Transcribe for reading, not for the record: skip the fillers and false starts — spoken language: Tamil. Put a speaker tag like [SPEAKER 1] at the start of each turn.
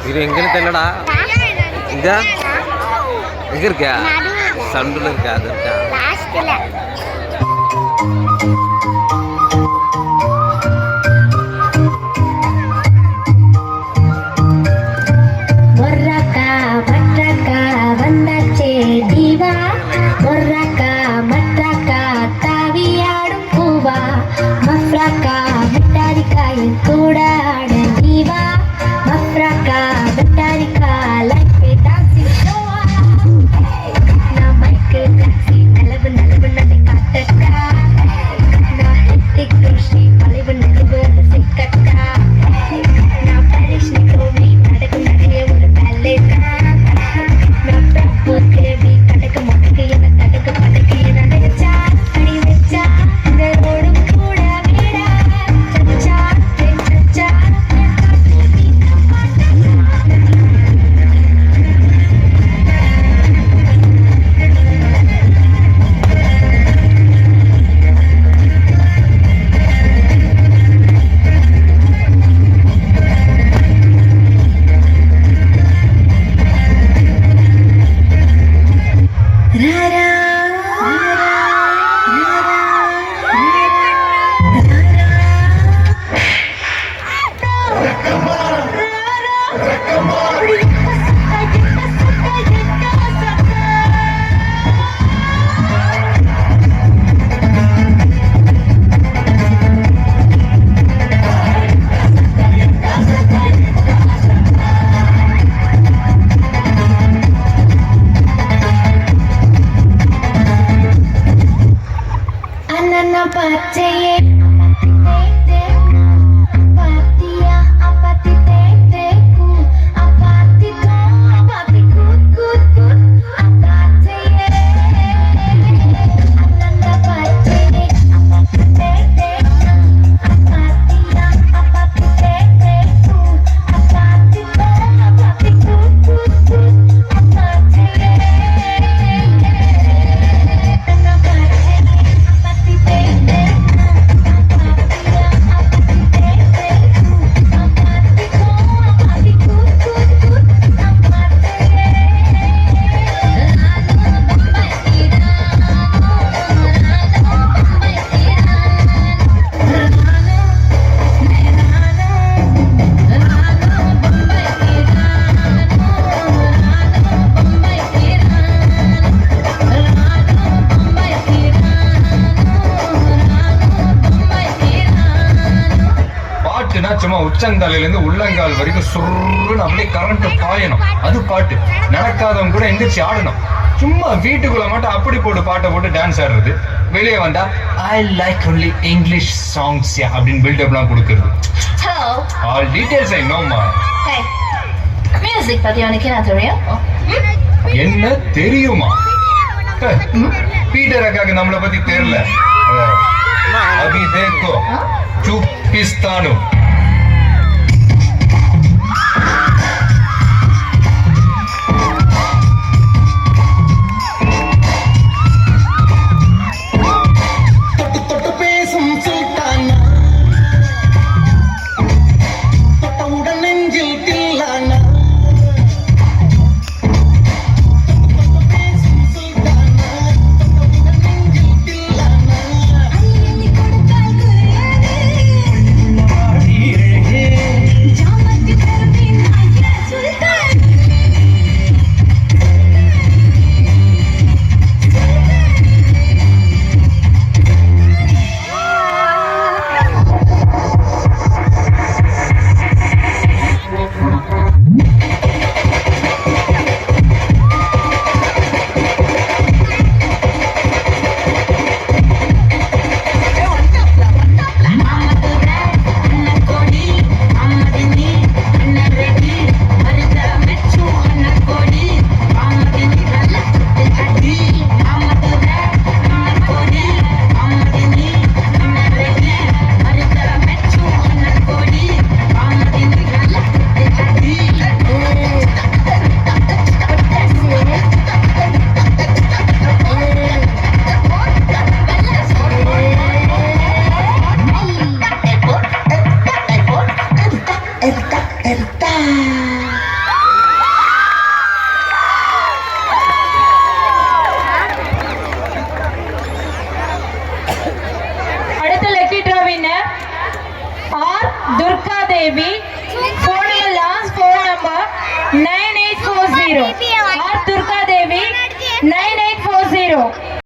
[SPEAKER 1] இது எங்கன்னு தெரியலடா. இங்க எங்க இருக்கா? சண்டுல இருக்கா? அது இருக்கா?
[SPEAKER 2] சும்மா உச்சந்தலையில இருந்து உள்ளங்கால் வரைக்கும் சுருன்னு அப்படியே கரண்ட் பாயணும். அது பாட்டு நடக்காதவங்க கூட எந்திரிச்சு ஆடணும். சும்மா வீட்டுக்குள்ள மட்டும் அப்படி போட்டு பாட்டை போட்டு டான்ஸ் ஆடுறது, வெளியே வந்தா I like only English songs அப்படின்னு பில்டப்லாம் கொடுக்கறது. ஆல் டீடைல்ஸ் ஐ நோமா.
[SPEAKER 3] மியூசிக் பத்தி உனக்கு என்ன தெரியும்?
[SPEAKER 2] என்ன தெரியுமா? பீட்டர் அக்காக்கு நம்மளை பத்தி தெரியல. அபி தேக்கோ சூப்பிஸ்தானு.
[SPEAKER 3] Durga Devi. Phone number, last phone number 9840. R Durga Devi 9840.